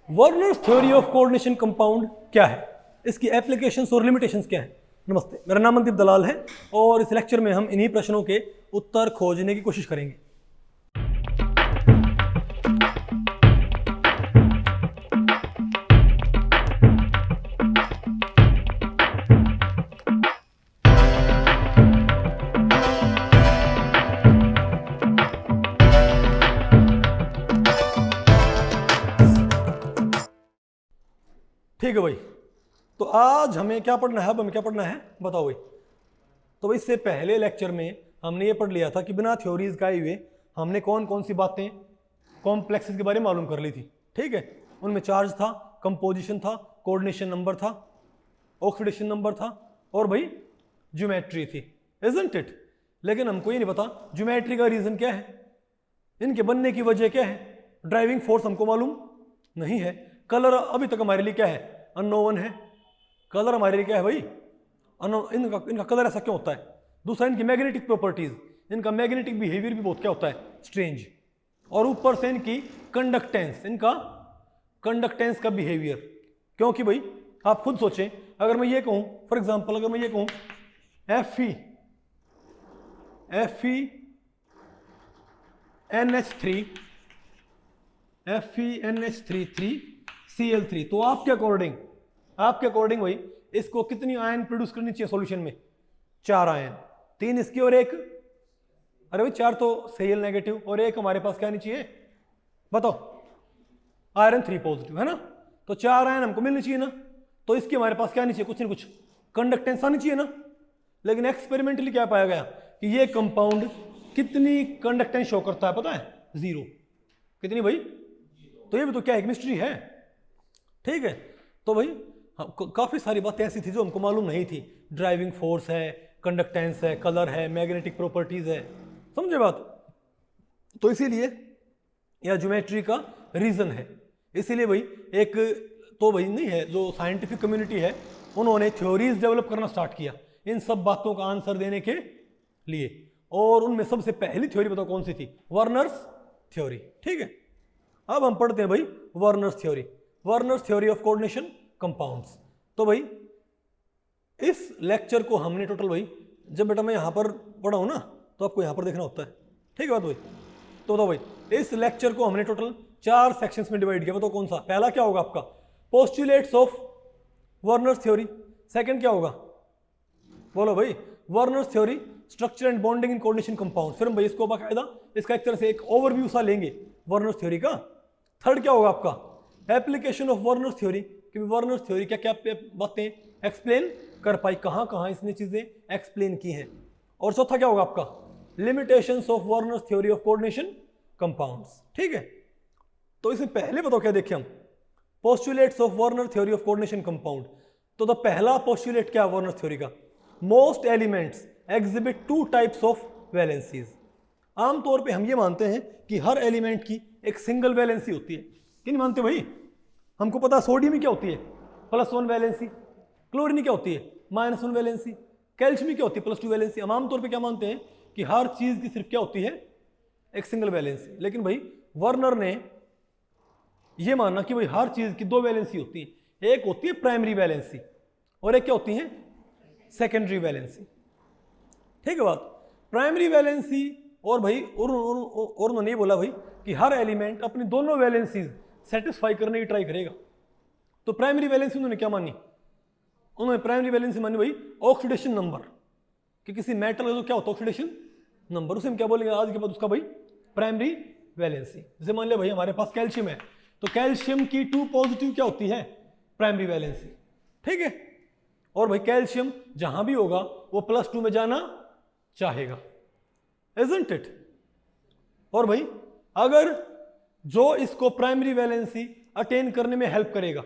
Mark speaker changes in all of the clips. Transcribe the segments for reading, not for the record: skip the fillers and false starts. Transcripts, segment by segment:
Speaker 1: Werner's theory of coordination compound क्या है, इसकी एप्लीकेशंस और लिमिटेशंस क्या है। नमस्ते, मेरा नाम मनदीप दलाल है और इस लेक्चर में हम इन्हीं प्रश्नों के उत्तर खोजने की कोशिश करेंगे। ठीक है भाई, तो आज हमें क्या पढ़ना है, अब हमें क्या पढ़ना है बताओ भाई। तो भाई इससे पहले लेक्चर में हमने ये पढ़ लिया था कि बिना थ्योरीज का हुए हमने कौन कौन सी बातें कॉम्प्लेक्सेस के बारे में मालूम कर ली थी। ठीक है, उनमें चार्ज था, कंपोजिशन था, कोऑर्डिनेशन नंबर था, ऑक्सीडेशन नंबर था और भाई ज्योमेट्री थी, इजंट इट। लेकिन हमको ये नहीं पता ज्योमेट्री का रीजन क्या है, इनके बनने की वजह क्या है, ड्राइविंग फोर्स हमको मालूम नहीं है, कलर अभी तक हमारे लिए क्या है, अननोन है। कलर हमारे लिए क्या है भाई, इनका कलर ऐसा क्यों होता है। दूसरा इनकी मैग्नेटिक प्रॉपर्टीज, इनका मैग्नेटिक बिहेवियर भी बहुत क्या होता है, स्ट्रेंज। और ऊपर से इनकी कंडक्टेंस, इनका कंडक्टेंस का बिहेवियर। क्योंकि भाई आप खुद सोचें, अगर मैं ये कहूं फॉर एग्जांपल, अगर मैं ये कहूं FeNH3 Cl3, तो आपके अकॉर्डिंग भाई इसको कितनी आयन प्रोड्यूस करनी चाहिए सॉल्यूशन में, 4 आयन, 3 इसकी और एक, अरे भाई 4 तो Cl नेगेटिव और एक हमारे पास क्या नहीं चाहिए बताओ, आयरन 3 पॉजिटिव है ना। तो 4 आयन हमको मिलनी चाहिए ना, तो इसकी हमारे पास क्या नहीं चाहिए, कुछ ना कुछ कंडक्टेंस आनी चाहिए ना। लेकिन एक्सपेरिमेंटली क्या पाया गया कि ये कंपाउंड कितनी कंडक्टेंस शो करता है पता है, 0। कितनी भाई, तो ये भी तो क्या एक मिस्ट्री है। ठीक है, तो भाई काफी सारी बातें ऐसी थी जो हमको मालूम नहीं थी, ड्राइविंग फोर्स है, कंडक्टेंस है, कलर है, मैग्नेटिक प्रॉपर्टीज है, समझे बात। तो इसीलिए यह ज्योमेट्री का रीजन है। इसीलिए भाई एक तो भाई नहीं है, जो साइंटिफिक कम्युनिटी है उन्होंने थ्योरीज डेवलप करना स्टार्ट किया इन सब बातों का आंसर देने के लिए। और उनमें सबसे पहली थ्योरी बताओ कौन सी थी, वर्नर्स थ्योरी। ठीक है, अब हम पढ़ते हैं भाई Werner's theory of coordination compounds. तो भाई इस लेक्चर को हमने टोटल भाई, जब बेटा मैं यहां पर पढ़ा हूं ना तो आपको यहां पर देखना होता है। ठीक है बात भाई, तो बताओ भाई इस लेक्चर को हमने टोटल 4 सेक्शंस में डिवाइड किया। बताओ कौन सा, पहला क्या होगा आपका postulates of Werner's theory, second क्या होगा बोलो भाई, Werner's theory structure and bonding in coordination compound. फिर हम भाई इसको बाकायदा इसका एक तरह से एक ओवरव्यू सा लेंगे वर्नर्स थ्योरी का। थर्ड क्या होगा आपका एप्लीकेशन ऑफ वर्नर्स थ्योरी, कि वर्नर्स थ्योरी क्या क्या बातें एक्सप्लेन कर पाई, कहां कहां इसने चीजें एक्सप्लेन की हैं। और चौथा क्या होगा आपका limitations of Werner's theory of coordination compounds. ठीक है, तो इसमें पहले बताओ क्या देखें हम, postulates of Werner theory of coordination compound. तो पहला पोस्टुलेट क्या है वर्नर्स थ्योरी का, most elements exhibit 2 types of valencies. आमतौर पे हम ये मानते हैं कि हर एलिमेंट की एक सिंगल वैलेंसी होती है, कि नहीं मानते भाई। हमको पता सोडियम में क्या होती है +1 वैलेंसी, क्लोरीन में क्या होती है -1 वैलेंसी, कैल्शियम में क्या होती है +2 वैलेंसी। हम आमतौर पे क्या मानते हैं कि हर चीज की सिर्फ क्या होती है, एक सिंगल वैलेंसी। लेकिन भाई वर्नर ने ये माना कि भाई हर चीज की 2 वैलेंसी होती है, एक होती है प्राइमरी वैलेंसी और एक क्या होती है सेकेंडरी वैलेंसी। ठीक है बात, प्राइमरी वैलेंसी और भाई और उन्होंने ये बोला भाई कि हर एलिमेंट अपनी दोनों वैलेंसीज सेटिस्फाई करने की ट्राई करेगा। तो प्राइमरी वैलेंसी उन्होंने क्या मानी, उन्होंने प्राइमरी वैलेंसी मानी भाई ऑक्सीडेशन नंबर, कि किसी मेटल का जो क्या होता है ऑक्सीडेशन नंबर, उसे हम क्या बोलेंगे आज के बाद उसका भाई प्राइमरी वैलेंसी। जैसे मान लिया भाई हमारे पास कैल्शियम है, तो कैल्शियम की 2 पॉजिटिव क्या होती है प्राइमरी वैलेंसी। ठीक है, और भाई कैल्शियम जहां भी होगा वो +2 में जाना चाहेगा, इजंट इट। और भाई अगर जो इसको प्राइमरी वैलेंसी अटेन करने में हेल्प करेगा,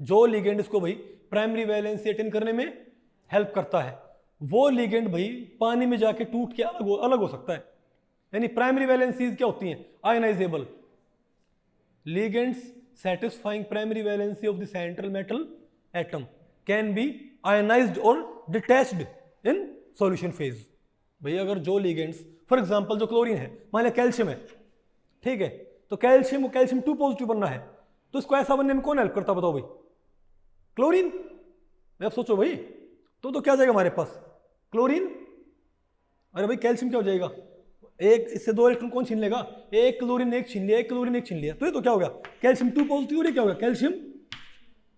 Speaker 1: जो लिगेंड इसको भाई प्राइमरी वैलेंसी अटेन करने में हेल्प करता है, वो लिगेंड भाई पानी में जाके टूट के अलग हो सकता है। यानी प्राइमरी वैलेंसीज क्या होती हैं, ionisable ligands satisfying primary valency of the central metal atom can be ionized or detached in solution phase। भाई अगर जो ligands फॉर एग्जांपल जो क्लोरीन है, मान लिया कैल्शियम है, ठीक है, तो कैल्शियम 2 पॉजिटिव बनना है, तो इसको ऐसा बनने में कौन हेल्प करता बताओ भाई? क्लोरीन। अब सोचो भाई, तो क्या जाएगा हमारे पास? क्लोरीन। अरे भाई कैल्शियम क्या हो जाएगा? एक इससे 2 इलेक्ट्रॉन कौन छीन लेगा? एक क्लोरीन एक छीन लिया, एक क्लोरीन एक छीन लिया, तो ये तो क्या हो गया? कैल्शियम 2 पॉजिटिव और ये क्या होगा? कैल्शियम।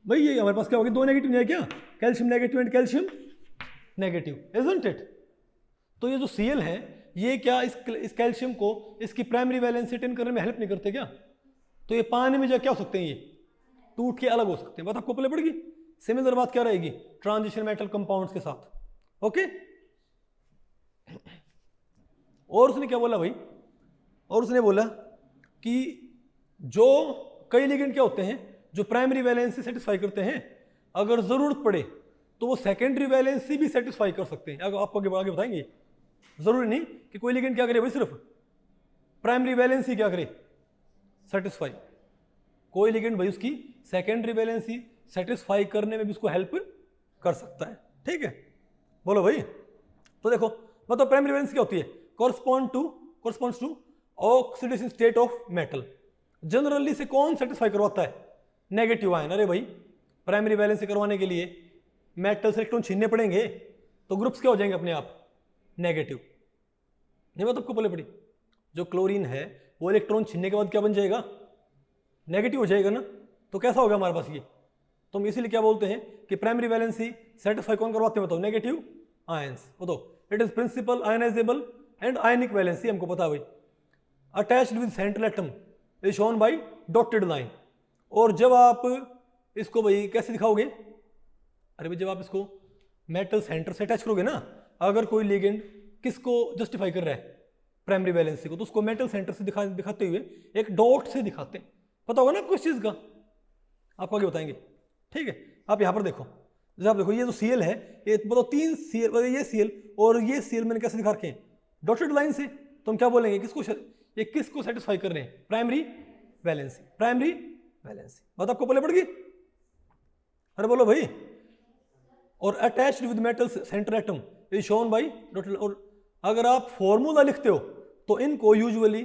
Speaker 1: भाई ये हमारे पास क्या हो गया? 2 नेगेटिव नहीं है क्या? Calcium negative and calcium negative, isn't it? तो ये जो Cl है ये क्या इस कैल्शियम को इसकी प्राइमरी वैलेंसी अटेन करने में हेल्प नहीं करते क्या? तो ये पानी में क्या हो सकते हैं? ये टूट के अलग हो सकते हैं। बात आपको पहले पड़ गई। सिमिलर बात क्या रहेगी ट्रांजिशन मेटल कंपाउंड्स के साथ। ओके, और उसने क्या बोला भाई? और उसने बोला कि जो कई लिगेंड क्या होते हैं जो प्राइमरी वैलेंसी सेटिस्फाई करते हैं, अगर जरूरत पड़े तो वो सेकेंडरी वैलेंसी भी सेटिस्फाई कर सकते हैं। अगर आपको आगे बताएंगे, जरूरी नहीं कि कोई लिगेंड क्या करे भाई सिर्फ प्राइमरी वैलेंसी क्या करे सेटिस्फाई। कोई लिगेंड भाई उसकी सेकेंडरी वैलेंसी सेटिस्फाई करने में भी उसको हेल्प कर सकता है। ठीक है, बोलो भाई। तो देखो मतलब प्राइमरी वैलेंसी क्या होती है? corresponds to oxidation state of metal. Generally से कौन सेटिस्फाई करवाता है? Negative ion. अरे भाई प्राइमरी वैलेंसी करवाने के लिए मेटल से इलेक्ट्रॉन छीनने पड़ेंगे, तो ग्रुप्स क्या हो जाएंगे अपने आप? नेगेटिव। नहीं बात आपको पहले पड़ी? जो क्लोरीन है वो इलेक्ट्रॉन छीनने के बाद क्या बन जाएगा? नेगेटिव हो जाएगा ना। तो कैसा होगा हमारे पास ये? तो हम इसीलिए क्या बोलते हैं कि प्राइमरी वैलेंसी सेटिस्फाई कौन करवाते हैं बताओ? Negative ions. बताओ, it is principal ionizable and ionic valency, हमको पता है भाई। Attached with central atom is shown by dotted line. और जब आप इसको भाई कैसे दिखाओगे? अरे भाई जब आप इसको मेटल सेंटर से अटैच करोगे ना, अगर कोई लिगेंड किसको जस्टिफाई कर रहा है? प्राइमरी वैलेंसी को, तो उसको मेटल सेंटर से दिखाते हुए एक डॉट से दिखाते हैं। पता होगा ना आपको इस चीज का, आपको आगे बताएंगे। ठीक है, आप यहां पर देखो, जैसे आप देखो ये जो Cl है, ये बताओ 3 Cl, ये Cl और ये Cl मैंने कैसे दिखा रखे हैं? डॉटेड लाइन से। तो हम क्या बोलेंगे? ये किसको सेटिस्फाई कर रहे हैं? Primary valency. प्राइमरी वैलेंसी बात आपको पहले पड़ गई? अरे बोलो भाई। और attached with metal centre atom is shown by dotted. और अगर आप फॉर्मूला लिखते हो तो इनको यूजुअली,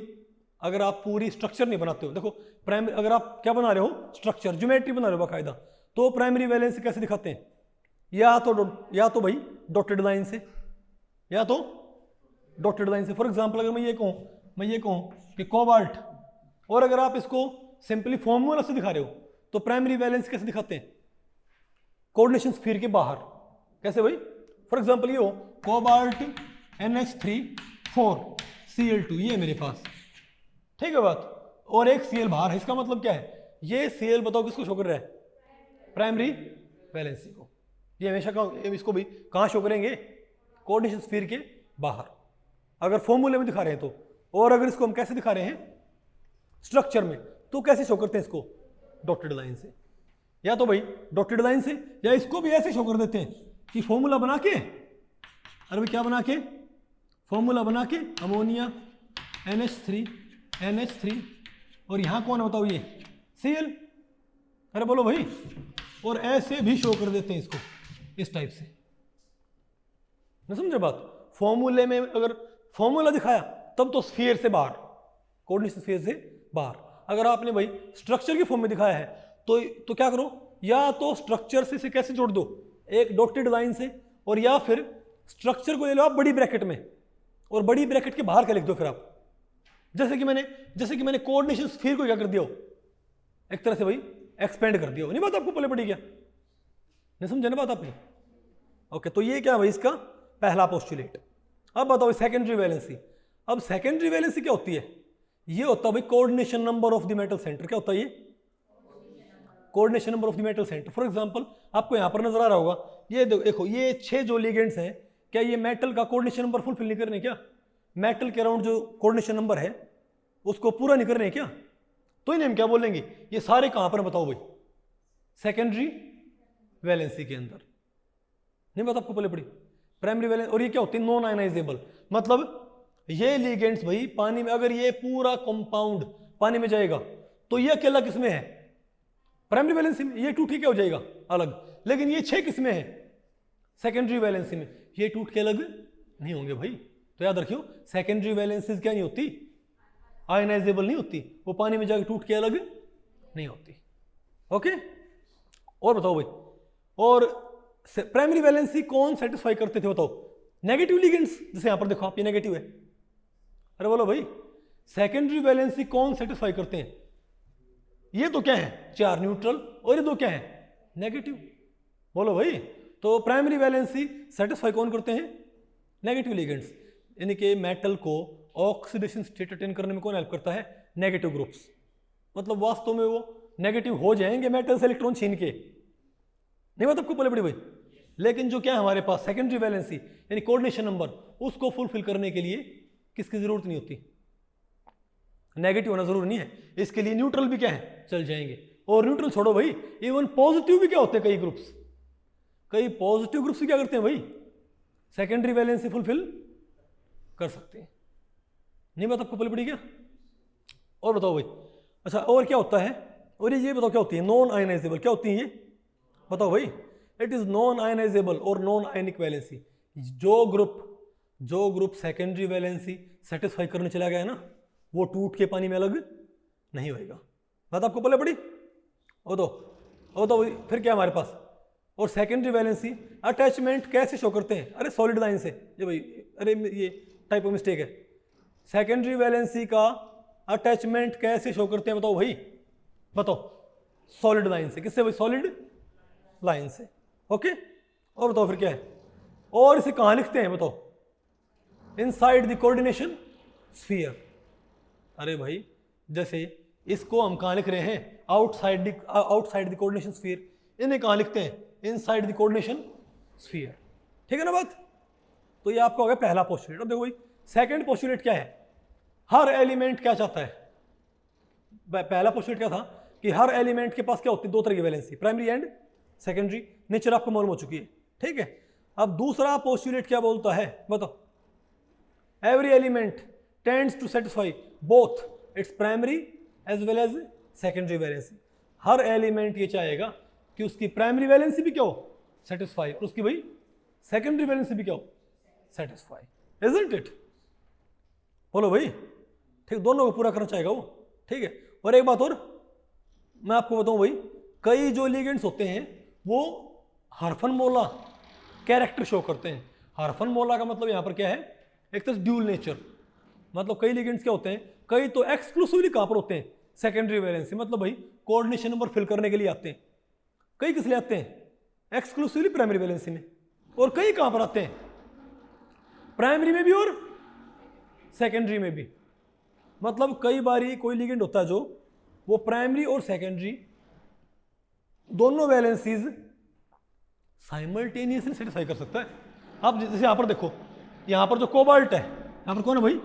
Speaker 1: अगर आप पूरी स्ट्रक्चर नहीं बनाते हो, देखो प्राइमरी अगर आप क्या बना रहे हो? स्ट्रक्चर, ज्योमेट्री बना रहे हो बाकायदा, तो प्राइमरी वैलेंसी कैसे दिखाते हैं? या तो भाई डॉटेड लाइन से, या तो डॉटेड लाइन से। फॉर एग्जांपल अगर मैं ये कहूं कि कोबाल्ट, और अगर आप इसको सिंपली फॉर्मूला से दिखा रहे हो तो प्राइमरी वैलेंसी कैसे दिखाते हैं? कोऑर्डिनेशन स्फीयर के बाहर। कैसे भाई? फॉर एग्जांपल ये हो कोबाल्ट NH3 4 Cl2, ये मेरे पास। ठीक है बात, और एक Cl बाहर है। इसका मतलब क्या है? ये Cl बताओ किसको शो कर रहा है? प्राइमरी वैलेंसी को। ये हमेशा इसको भी कहां शो करेंगे? कोऑर्डिनेशन स्फीयर के बाहर, अगर फॉर्मूले में दिखा रहे हैं तो। और अगर इसको हम कैसे दिखा रहे हैं? स्ट्रक्चर में, तो कैसे शो करते हैं इसको? डॉटेड लाइन से। या तो भाई डॉटेड लाइन से, या इसको भी ऐसे शो कर देते हैं कि फॉर्मूला बना के, अरे भाई क्या बना के? फॉर्मूला बना के अमोनिया NH3 और यहां कौन बताओ? ये Cl। अरे बोलो भाई। और ऐसे भी शो कर देते हैं इसको इस टाइप से। ना समझे बात? फॉर्मूले में अगर फॉर्मूला दिखाया तब तो स्फीयर से बाहर, कोऑर्डिनेशन स्फीयर से बाहर। अगर आपने भाई स्ट्रक्चर की फॉर्म में दिखाया है तो क्या करो? या तो स्ट्रक्चर से इसे कैसे जोड़ दो? एक डॉटेड लाइन से। और या फिर स्ट्रक्चर को ले लो आप बड़ी ब्रैकेट में, और बड़ी ब्रैकेट के बाहर क्या लिख दो फिर आप? जैसे कि मैंने कोऑर्डिनेशन स्फीयर को क्या कर दिया? एक तरह से भाई एक्सपेंड कर दिया। नहीं बात आपको पहले पड़ी क्या? नहीं समझे ना बात आपने? ओके, तो ये क्या भाई इसका पहला पोस्टुलेट। अब बताओ सेकेंडरी वैलेंसी। अब सेकेंडरी वैलेंसी क्या होती है? ये होता है भाई coordination number of the metal centre. क्या होता है ये? Coordination number of the metal centre. For example आपको यहां पर नजर आ रहा होगा, ये देखो ये 6 जो लिगेंड्स हैं, क्या ये मेटल का कोऑर्डिनेशन नंबर फुलफिल नहीं कर रहे? क्या मेटल के अराउंड जो कोऑर्डिनेशन नंबर है उसको पूरा नहीं कर रहे हैं क्या? तो इन्हें हम क्या बोलेंगे? ये सारे कहां पर बताओ भाई? सेकेंडरी वैलेंसी के अंदर। नहीं बात आपको पहले पड़ी? Primary valency. और ये क्या होती है? Non ionisable. मतलब ये लिगेंड्स भाई पानी में, अगर ये पूरा कंपाउंड पानी में जाएगा तो ये अकेला किसमें है? प्राइमरी वैलेंसी में। ये टूट के क्या हो जाएगा? अलग। लेकिन ये 6 किसमें है? सेकेंडरी वैलेंसी में। ये टूट के अलग नहीं होंगे भाई। तो याद रखियो सेकेंडरी वैलेंसीज क्या नहीं होती? आयनाइजेबल नहीं होती, वो पानी में जाकर टूट के अलग नहीं होती। ओके, और बताओ भाई, और प्राइमरी वैलेंसी कौन सेटिस्फाई करते थे बताओ? नेगेटिव लिगेंड्स, जैसे यहां पर देखो आप, ये नेगेटिव है। अरे बोलो भाई, सेकेंडरी वैलेंसी कौन सेटिस्फाई करते हैं? ये तो क्या है, 4 न्यूट्रल, और ये दो क्या है, नेगेटिव। बोलो भाई, तो प्राइमरी वैलेंसी सेटिस्फाई कौन करते हैं? Negative ligands. यानी कि मेटल को ऑक्सीडेशन स्टेट अटेन करने में कौन हेल्प करता है? Negative groups. मतलब वास्तव में वो नेगेटिव हो जाएंगे मेटल से इलेक्ट्रॉन छीन के, नहीं बात आपको बोले बड़ी भाई? लेकिन जो क्या है हमारे पास सेकेंडरी वैलेंसी यानी कोऑर्डिनेशन नंबर, उसको फुलफिल करने के लिए किसकी जरूरत नहीं होती? नेगेटिव होना जरूरी नहीं है, इसके लिए न्यूट्रल भी क्या है, चल जाएंगे। और न्यूट्रल छोड़ो भाई, इवन पॉजिटिव भी क्या होते हैं, कई ग्रुप्स, कई पॉजिटिव ग्रुप्स भी क्या करते हैं भाई, सेकेंडरी वैलेंसी फुलफिल कर सकते हैं। नहीं बात आपको बोले पड़ी क्या? और बताओ भाई, अच्छा और क्या होता है? और ये बताओ क्या होती है? Non ionisable. क्या होती है ये बताओ भाई? इट इज नॉन आयनाइजेबल और नॉन आयनिक वैलेंसी। जो ग्रुप सेकेंडरी वैलेंसी सेटिस्फाई करने चला गया है ना, वो टूट के पानी में अलग नहीं होएगा। बात आपको बोले पड़ी? वो तो फिर क्या हमारे पास? और सेकेंडरी वैलेंसी अटैचमेंट कैसे शो करते हैं? अरे सॉलिड लाइन से। ये भाई, अरे ये टाइप ऑफ मिस्टेक है। सेकेंडरी वैलेंसी का अटैचमेंट कैसे शो करते हैं बताओ भाई? बताओ, सॉलिड लाइन से। किससे भाई? सॉलिड लाइन से। ओके, और बताओ फिर क्या है? और इसे कहां लिखते हैं बताओ? Inside the coordination sphere. अरे भाई, जैसे इसको हम कहां लिख रहे हैं? Outside the coordination sphere. इन्हें कहां लिखते हैं? Inside the coordination sphere. ठीक है ना बात? तो ये आपका हो गया पहला पोस्टुलेट। अब देखो भाई, सेकंड पोस्टुलेट क्या है? हर एलिमेंट क्या चाहता है? पहला पोस्टुलेट क्या था कि हर एलिमेंट के पास क्या होती है? दो तरह की valency, primary and secondary. Nature आपको मालूम हो चुकी है, ठीक है। अब दूसरा पोस्टुलेट क्या बोलता है बताओ? Every element tends to satisfy both its primary as well as secondary valency. हर एलिमेंट ये चाहेगा कि उसकी प्राइमरी वैलेंसी भी क्या हो? सेटिस्फाई, और उसकी भाई सेकेंडरी वैलेंसी भी क्या हो? सेटिस्फाई। Isn't it? बोलो भाई, ठीक, दोनों को पूरा करना चाहेगा वो, ठीक है। और एक बात और मैं आपको बताऊं भाई, कई जो लिगेंड्स होते हैं वो हरफनमोला कैरेक्टर शो करते हैं। हरफनमोला का मतलब यहां पर क्या है? एक तो ड्यूल नेचर, मतलब कई लिगेंड्स क्या होते हैं, कई तो एक्सक्लूसिवली कहां पर होते हैं? Secondary valency. मतलब भाई कोऑर्डिनेशन नंबर फिल करने के लिए आते हैं। कई किस लिए आते हैं? एक्सक्लूसिवली प्राइमरी वैलेंसी में। और कई कहां पर आते हैं? प्राइमरी में भी और सेकेंडरी में भी। मतलब कई बार कोई लिगेंड होता है जो वो प्राइमरी और सेकेंडरी दोनों वैलेंसीज साइमल्टेनियसली सेटिस्फाई कर सकता है। आप जैसे यहां पर देखो, यहां पर जो कोबाल्ट है, यहां पर कौन है भाई?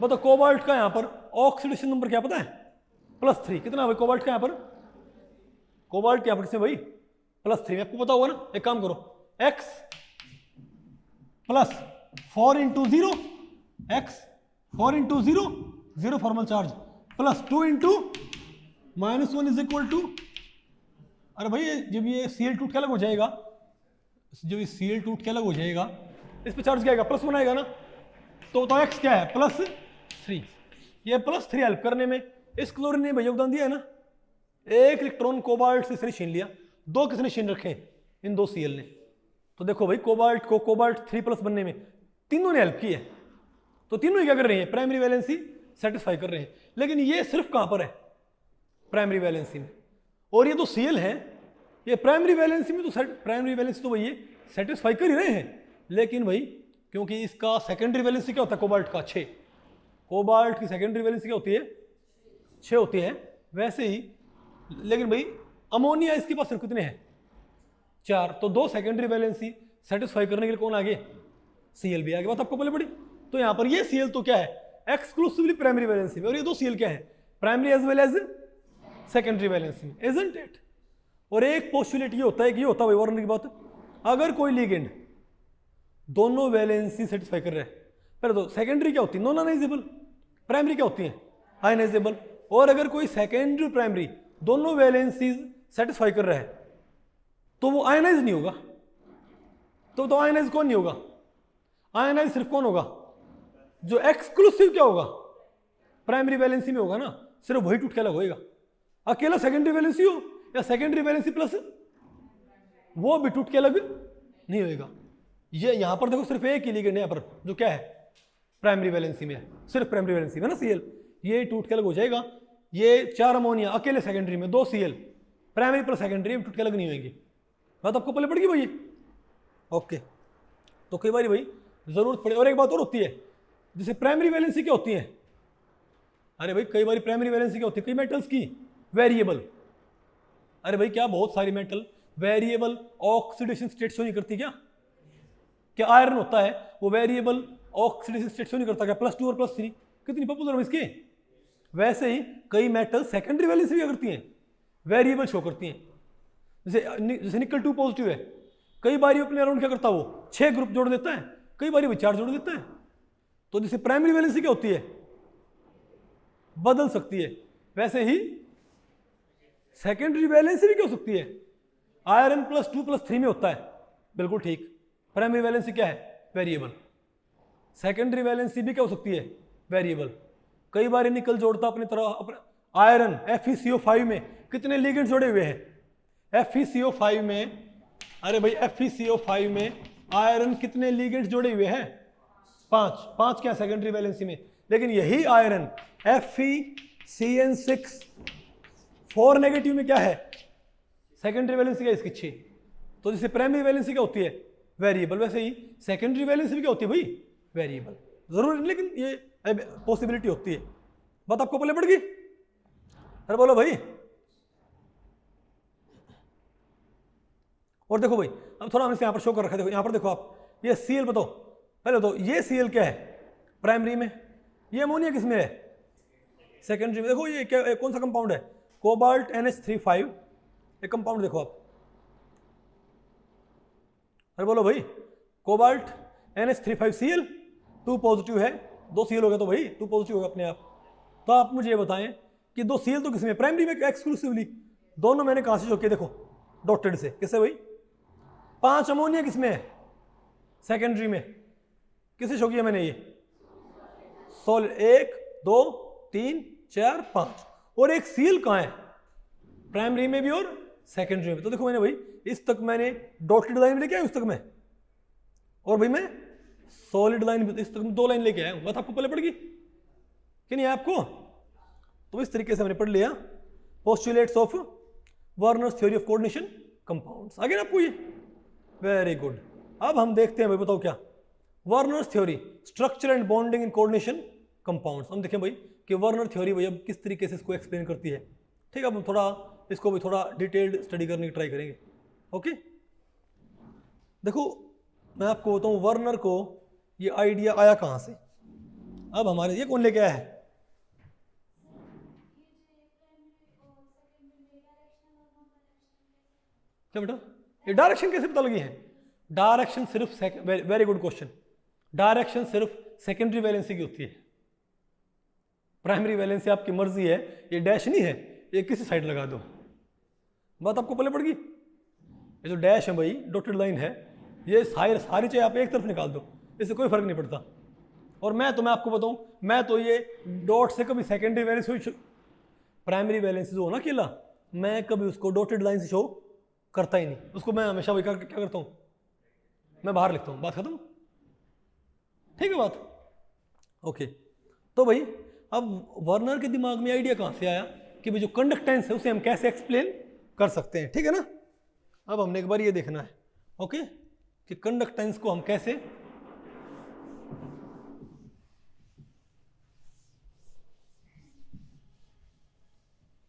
Speaker 1: बताओ, कोबाल्ट का यहां पर ऑक्सीडेशन नंबर क्या पता है? +3। कितना भाई कोबाल्ट का यहां पर? कोबाल्ट यहां पर किसमें भाई? +3। आपको पता होगा ना, एक काम करो, x + 4 × 0, x 4 × 0 0 फॉर्मल चार्ज, +2 × -1 = अरे भाई जब ये Cl टूट के अलग हो जाएगा, जब ये Cl टूट के अलग हो जाएगा, इस पे चार्ज क्या आएगा? +1 आएगा ना। तो x क्या है? +3। ये +3 हेल्प करने में इस क्लोरीन ने भाई योगदान दिया है ना। एक इलेक्ट्रॉन कोबाल्ट से इसने छीन लिया, दो किसने छीन रखे? इन दो Cl ने। तो देखो भाई, कोबाल्ट को कोबाल्ट 3+ बनने में तीनों ने हेल्प की है। तो तीनों ही क्या कर रहे हैं? प्राइमरी वैलेंसी सेटिस्फाई कर रहे हैं। लेकिन ये सिर्फ कहां पर है? प्राइमरी वैलेंसी में। और ये तो Cl है, ये प्राइमरी वैलेंसी में तो प्राइमरी वैलेंसी तो भाई ये सेटिस्फाई कर ही रहे हैं। लेकिन भाई क्योंकि इसका सेकेंडरी वैलेंसी क्या होता है कोबाल्ट का? 6। कोबाल्ट की सेकेंडरी वैलेंसी क्या होती है? 6 होती है। वैसे ही लेकिन भाई अमोनिया इसके पास सिर्फ कितने हैं? 4। तो 2 सेकेंडरी वैलेंसी सेटिस्फाई करने के लिए कौन आगे? Cl भी आगे। बात आपको बोले पड़ी? तो यहां पर ये Cl तो क्या है? एक्सक्लूसिवली प्राइमरी वैलेंसी में। और ये दो Cl क्या है? Primary as well as secondary valency में। Isn't it? और एक पोस्टुलेट ये होता है कि ये होता है भाई वर्ण की बात, अगर कोई लिगेंड दोनों वैलेंसी सेटिस्फाई कर रहा है, पहले तो सेकेंडरी क्या होती है? Non ionisable. प्राइमरी क्या होती है? आयनाइजेबल। और अगर कोई सेकेंडरी प्राइमरी दोनों वैलेंसीज सेटिस्फाई कर रहा है तो वो आयनाइज नहीं होगा। तो आयनाइज कौन नहीं होगा? आयनाइज सिर्फ कौन होगा? जो एक्सक्लूसिव क्या होगा? प्राइमरी वैलेंसी में होगा ना, सिर्फ वही टूट के अलग होएगा। अकेला सेकेंडरी वैलेंसी हो या सेकेंडरी वैलेंसी प्लस, वो भी टूट के अलग नहीं होएगा। ये यहां पर देखो सिर्फ एक ही लिगेंड है यहाँ पर जो क्या है प्राइमरी वैलेंसी में है, सिर्फ प्राइमरी वैलेंसी में ना Cl, ये टूट के अलग हो जाएगा। ये 4 अमोनिया अकेले सेकेंडरी में 2 Cl प्राइमरी प्लस सेकेंडरी में टूट के अलग नहीं होंगे। बात आपको पहले पड़ गई भाई? ओके, तो कई बार भाई जरूरत पड़े। और एक बात और होती है, जैसे प्राइमरी वैलेंसी क्या होती है, अरे भाई कई बार प्राइमरी वैलेंसी क्या होती है कई मेटल्स की वेरिएबल। अरे भाई क्या बहुत सारी metal variable oxidation state show नहीं करती क्या? क्या आयरन होता है वो वेरिएबल ऑक्सीडेशन स्टेट शो नहीं करता क्या? +2 और +3 कितनी पॉपुलर है इसके। वैसे ही कई मेटल सेकेंडरी वैलेंसी क्या करती हैं, वेरिएबल शो करती हैं। जैसे निकल 2 पॉजिटिव है, कई बार अपने अराउंड क्या करता है वो 6 ग्रुप जोड़ देता है, कई बार 4 जोड़ देता है। तो जैसे प्राइमरी वैलेंसी क्या होती है, बदल सकती है, वैसे ही सेकेंडरी वैलेंसी भी क्या हो सकती है, आयरन +2 +3 में होता है। बिल्कुल ठीक, प्राइमरी वैलेंसी क्या है वेरिएबल, सेकेंडरी वैलेंसी भी क्या हो सकती है वेरिएबल। कई बार निकल जोड़ता अपनी तरह अपना आयरन FeCO5 में कितने लिगेंड्स जोड़े हुए हैं FeCO5 में। अरे भाई FeCO5 में आयरन कितने लिगेंड्स जोड़े हुए हैं 5 क्या सेकेंडरी वैलेंसी में। लेकिन यही आयरन FeCN6 4 नेगेटिव में क्या है सेकेंडरी वैलेंसी क्या इसकी 6। तो जैसे प्राइमरी वैलेंसी क्या होती है वेरिएबल, वैसे ही सेकेंडरी वैलेंसी भी क्या होती है भाई वेरिएबल। जरूर नहीं लेकिन ये पॉसिबिलिटी होती है। बात आपको पहले पड़ गई? अरे बोलो भाई। और देखो भाई अब थोड़ा हमने यहाँ पर शो कर रखा है, देखो यहाँ पर देखो आप ये Cl बताओ पहले तो ये Cl क्या है प्राइमरी में, ये अमोनिया किस में है सेकेंडरी में। देखो ये क्या कौन सा कंपाउंड है कोबाल्ट NH35 एक कंपाउंड देखो आप। अरे बोलो भाई कोबाल्ट NH35Cl 2 पॉजिटिव है, 2 Cl हो गया तो भाई 2 पॉजिटिव होगा अपने आप। तो आप मुझे ये बताएं कि 2 Cl तो किसमें प्राइमरी में एक्सक्लूसिवली, दोनों मैंने कहां से शो किए देखो डॉटेड से, किससे भाई 5 अमोनिया किसमें है सेकेंडरी में, किसे शो किया मैंने ये सॉलिड 1 2 3 4 5 और एक Cl कहां है प्राइमरी में भी और सेकेंडरी में। तो देखो मैंने भाई इस तक मैंने डॉटेड लाइन लेके आया उस तक में, और भाई मैं सॉलिड लाइन इस तक 2 लाइन लेके आया हूं। बात आपको पहले पड़ गई कि नहीं आपको? तो इस तरीके से मैंने पढ़ लिया postulates of Werner's theory of coordination compounds. आगे ना आपको ये वेरी गुड। अब हम देखते हैं भाई बताओ क्या Werner's theory structure and bonding in coordination compounds. हम देखें भाई कि वर्नर थ्योरी भाई अब किस तरीके से इसको एक्सप्लेन करती है। ठीक है, अब हम थोड़ा इसको भी थोड़ा डिटेल्ड स्टडी करने की ट्राई करेंगे। ओके देखो मैं आपको बताऊं वर्नर को ये आइडिया आया कहां से। अब हमारे ये कौन लेके आया है क्या बेटा, ये डायरेक्शन कैसे पता लगी है? डायरेक्शन सिर्फ वेरी गुड क्वेश्चन, डायरेक्शन सिर्फ सेकेंडरी वैलेंसी की होती है। प्राइमरी वैलेंसी आपकी मर्जी है, ये डैश नहीं है, ये किसी साइड लगा दो। बात आपको पहले पड़ गई? ये जो डैश है भाई डॉटेड लाइन है, ये सारी चाहे आप एक तरफ निकाल दो, इससे कोई फर्क नहीं पड़ता। और मैं आपको बताऊं, मैं तो ये डॉट से कभी सेकेंडरी वैलेंसी प्राइमरी वैलेंसी जो हो ना अकेला, मैं कभी उसको डॉटेड लाइन से शो करता ही नहीं। उसको मैं हमेशा वही क्या करता हूं, मैं बाहर लिखता हूं। बात खत्म, ठीक है बात। ओके तो भाई अब वर्नर के दिमाग में आइडिया कहां से आया कि भाई जो कंडक्टेंस है उसे हम कैसे एक्सप्लेन कर सकते हैं। ठीक है ना, अब हमने एक बार ये देखना है ओके कि कंडक्टेंस को हम कैसे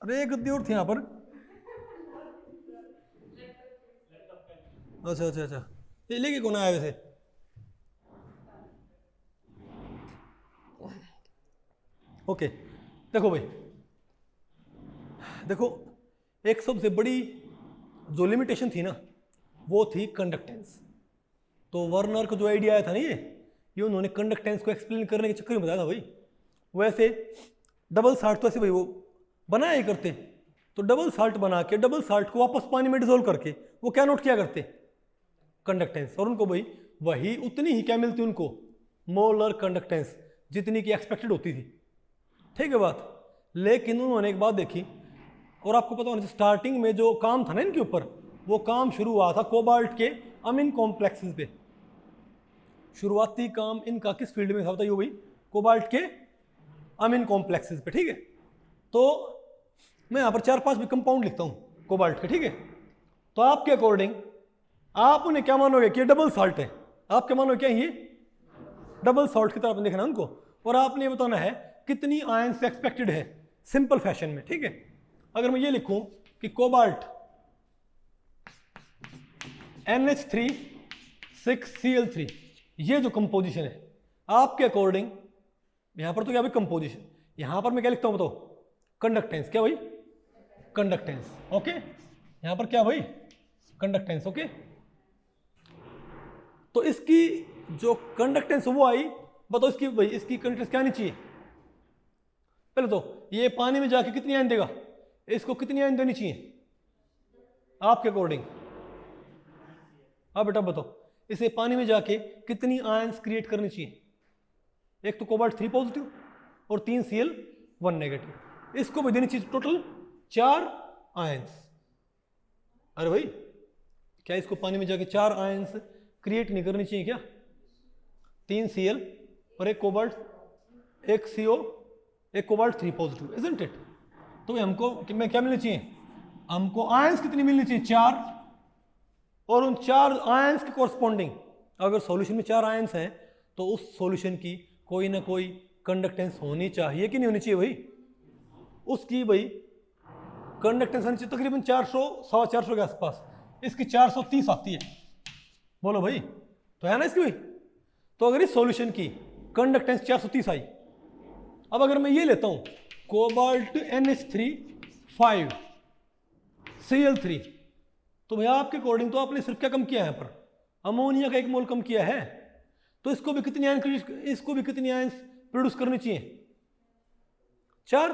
Speaker 1: अरे एक गद्दी और थी यहां पर। अच्छा ये लेके कौन आया वैसे? ओके देखो भाई, देखो एक सबसे बड़ी जो लिमिटेशन थी ना वो थी कंडक्टेंस। तो वर्नर को जो आइडिया आया था ना ये उन्होंने कंडक्टेंस को एक्सप्लेन करने के चक्कर में बताया था भाई। वैसे डबल साल्ट तो ऐसे भाई वो बनाया ही करते, तो डबल साल्ट बना के डबल साल्ट को वापस पानी में डिसोल्व करके वो क्या नोट किया करते कंडक्टेंस, और उनको भाई वही उतनी ही क्या मिलती उनको मोलर कंडक्टेंस जितनी की एक्सपेक्टेड होती थी। ठीक है बात। लेकिन उन्होंने एक बात देखी और आपको पता होना चाहिए स्टार्टिंग में जो काम था ना इनके ऊपर, वो काम शुरू हुआ था कोबाल्ट के अमीन कॉम्प्लेक्सेस पे। शुरुआती काम इनका किस फील्ड में था बताइए भाई? कोबाल्ट के अमीन कॉम्प्लेक्सेस पे, ठीक है। तो मैं यहाँ पर 4-5 भी कंपाउंड लिखता हूँ कोबाल्ट के, ठीक है। तो आपके अकॉर्डिंग आप उन्हें क्या मानोगे कि डबल साल्ट है? आप क्या मानोगे, क्या ये डबल साल्ट की तरफ देखना उनको, और आपने ये बताना है कितनी आयंस एक्सपेक्टेड है सिंपल फैशन में, ठीक है। अगर मैं ये लिखूं कि कोबाल्ट NH3 6Cl3, ये जो कंपोजिशन है आपके अकॉर्डिंग, यहां पर तो क्या भाई कंपोजिशन, यहां पर मैं क्या लिखता हूं बताओ? कंडक्टेंस। क्या भाई? कंडक्टेंस। ओके, यहां पर क्या भाई? कंडक्टेंस। ओके, तो इसकी जो कंडक्टेंस वो आई, बताओ इसकी भाई, इसकी कंडक्टेंस क्या आनी चाहिए? पहले तो ये पानी में जाके कितनी आयन देगा, इसको कितनी आयन देनी चाहिए आपके अकॉर्डिंग? अब बेटा बताओ, इसे पानी में जाके कितनी आयंस क्रिएट करनी चाहिए? एक तो कोबाल्ट 3 पॉजिटिव और 3 Cl1 नेगेटिव, इसको भी देनी चाहिए टोटल 4 आयंस। अरे भाई, क्या इसको पानी में जाके 4 आयंस क्रिएट नहीं करनी चाहिए क्या? 3 Cl और एक कोबाल्ट, एक CO, एक कोबाल्ट 3 पॉजिटिव, इजंट इट? तो हमको मैं क्या मिलनी चाहिए? हमको आयंस कितनी मिलनी चाहिए? 4। और उन 4 आयंस के कोरस्पॉन्डिंग अगर सॉल्यूशन में 4 आयंस हैं तो उस सॉल्यूशन की कोई ना कोई कंडक्टेंस होनी चाहिए कि नहीं होनी चाहिए भाई? उसकी भाई कंडक्टेंस होनी चाहिए तकरीबन 400 450 के आसपास। इसकी 430 आती है, बोलो भाई, तो है ना इसकी भाई? तो अगर इस सॉल्यूशन की कंडक्टेंस 430 आई, अब अगर मैं ये लेता हूं कोबाल्ट NH3 5 Cl3, तो भैया आपके अकॉर्डिंग तो आपने सिर्फ क्या कम किया है यहाँ पर? अमोनिया का 1 मोल कम किया है। तो इसको भी कितनी आयन प्रोड्यूस करनी चाहिए? 4।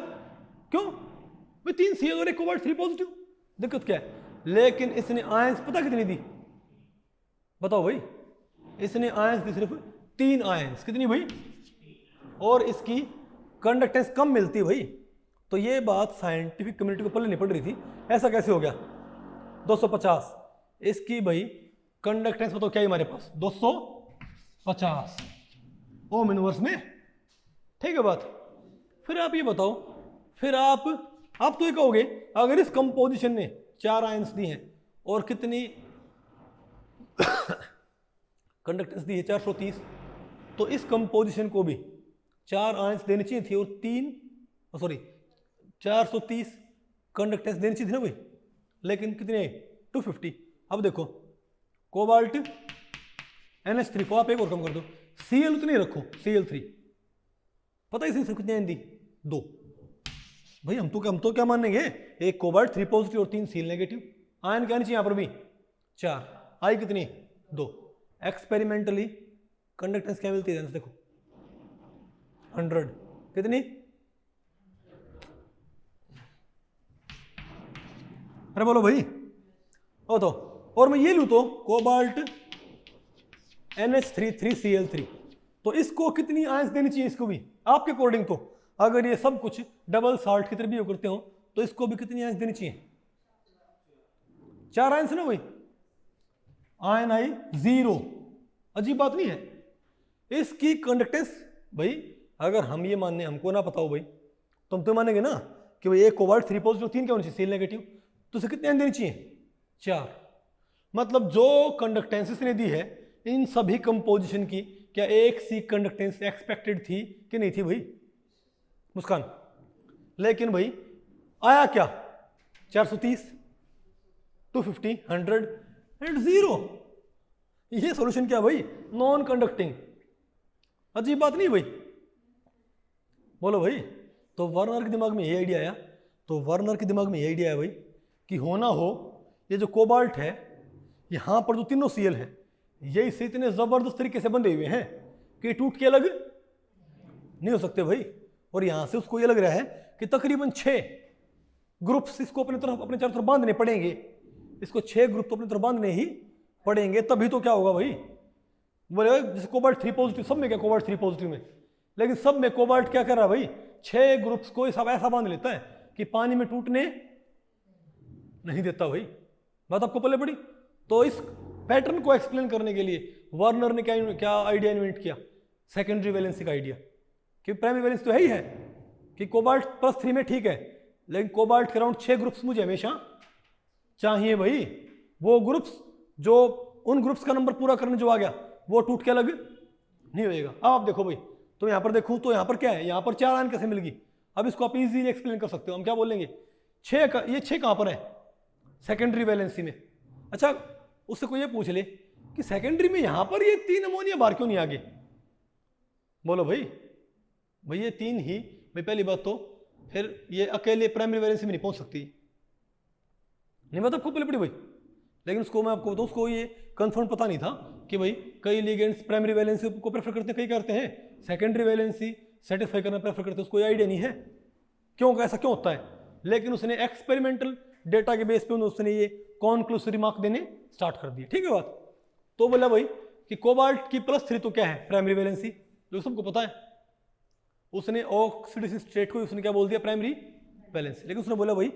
Speaker 1: क्यों भाई? 3 Cl और एक कोबाल्ट 3 पॉजिटिव, दिक्कत क्या है? लेकिन इसने आयंस पता कितनी दी? बताओ भाई, इसने आयंस दी सिर्फ 3 आयंस। कितनी भाई? और इसकी कंडक्टेंस कम मिलती है भाई। तो ये बात साइंटिफिक कम्युनिटी को पहले नहीं पड़ रही थी, ऐसा कैसे हो गया? 250 इसकी भाई कंडक्टेंस बताओ क्या है हमारे पास? 250 ओम इनवर्स में, ठीक है बात। फिर आप ये बताओ, फिर आप तो ये कहोगे अगर इस कंपोजिशन ने 4 आयंस दी हैं और कितनी कंडक्टेंस दी है 430, तो इस कंपोजिशन को भी 4 आयंस देनी चाहिए थी और 430 कंडक्टेंस देनी चाहिए थी ना भाई, लेकिन कितने? 250। अब देखो कोबाल्ट NH3 को आप एक और कम कर दो, Cl उतनी रखो, Cl3 पता है इसे सिर्फ कितनी आयन दी? 2। भाई हम तो क्या मानेंगे? एक कोबाल्ट 3 पॉजिटिव और 3 Cl नेगेटिव, आयन क्या आनी चाहिए यहाँ पर भी? 4। आई कितनी? 2। एक्सपेरिमेंटली कंडक्टेंस क्या मिलती है? देखो 100। कितनी? अरे बोलो भाई, ओ तो और मैं ये लूँ तो कोबाल्ट NH3 3Cl3, तो इसको कितनी आयंस देनी चाहिए? इसको भी आपके अकॉर्डिंग तो अगर ये सब कुछ डबल साल्ट की तरह भी करते हो तो इसको भी कितनी आयंस देनी चाहिए? 4 आयंस ना भाई। आयन आई 0, अजीब बात नहीं है। इसकी कंडक्टेंस भाई अगर हम ये मानने, हमको ना पता हो भाई, तो हम तो मानेंगे ना कि भाई एक कोबाल्ट 3 पॉजिटिव 3 क्या होनी चाहिए? Cl नेगेटिव, तो उसे कितनी आयन देनी चाहिए? 4। मतलब जो कंडक्टेंस इसने दी है इन सभी कंपोजिशन की, क्या एक सी कंडक्टेंस एक्सपेक्टेड थी कि नहीं थी भाई मुस्कान? लेकिन भाई आया क्या? 430, 250, 100 एंड 0। ये सॉल्यूशन क्या भाई? Non conducting. अजीब बात नहीं भाई, बोलो भाई। तो वर्नर के दिमाग में ये आइडिया आया, भाई कि होना हो ये जो कोबाल्ट है, यहां पर जो तीनों Cl है ये इससे इतने जबरदस्त तरीके से बंधे हुए हैं कि टूट के अलग नहीं हो सकते भाई। और यहां से उसको ये लग रहा है कि तकरीबन 6 ग्रुप्स इसको अपने चारों तरफ बांधने पड़ेंगे। इसको 6 ग्रुप तो अपनी तरफ बांधने ही पड़ेंगे, तभी तो क्या होगा भाई? बोले जैसे कोबाल्ट 3 पॉजिटिव, सब में क्या कोबाल्ट 3 पॉजिटिव में, लेकिन सब में कोबाल्ट क्या कर रहा है भाई? 6 ग्रुप्स को सब ऐसा बांध लेता है कि पानी में टूटने नहीं देता भाई, बात आपको पल्ले पड़ी। तो इस पैटर्न को एक्सप्लेन करने के लिए वार्नर ने क्या आइडिया इन्वेंट किया, सेकेंडरी वैलेंसी का आइडिया। कि प्राइमरी वैलेंसी तो है ही है कि कोबाल्ट +3 में ठीक है, लेकिन कोबाल्ट के अराउंड 6 ग्रुप्स मुझे हमेशा चाहिए भाई। वो ग्रुप्स जो उन ग्रुप्स का नंबर पूरा करने जो आ गया वो टूट के अलग नहीं होएगा। अब आप देखो भाई, तो यहाँ पर देखूँ तो यहाँ पर क्या है, यहाँ पर 4 आयन कैसे मिल गई। अब इसको आप इजीली एक्सप्लेन कर सकते हो। हम क्या बोलेंगे, 6 का ये 6 कहाँ पर है, सेकेंडरी वैलेंसी में। अच्छा, उससे कोई ये पूछ ले कि सेकेंडरी में यहाँ पर ये 3 अमोनिया बाहर क्यों नहीं आगे। बोलो भाई, ये 3 ही भाई। पहली बात तो फिर ये अकेले प्राइमरी वैलेंसी में नहीं पहुंच सकती, नहीं बात आपको पहले पड़ी भाई। लेकिन उसको मैं आपको बताऊं, उसको ये कंफर्म पता नहीं था कि भाई कई लिगेंड्स प्राइमरी वैलेंसी को प्रेफर करते हैं, कई करते हैं सेकेंडरी वैलेंसी सेटिस्फाई करना प्रेफर करते हैं। उसको ये आइडिया नहीं है क्यों, ऐसा क्यों होता है। लेकिन उसने एक्सपेरिमेंटल डेटा के बेस पे उसने ये कॉन्क्लूसिव रिमार्क देने स्टार्ट कर दिए। ठीक है बात। तो बोला भाई कि कोबाल्ट की +3 तो क्या है, प्राइमरी वैलेंसी, जो सबको पता है। उसने ऑक्सीडेशन स्टेट को उसने क्या बोल दिया, प्राइमरी वैलेंसी। लेकिन उसने बोला भाई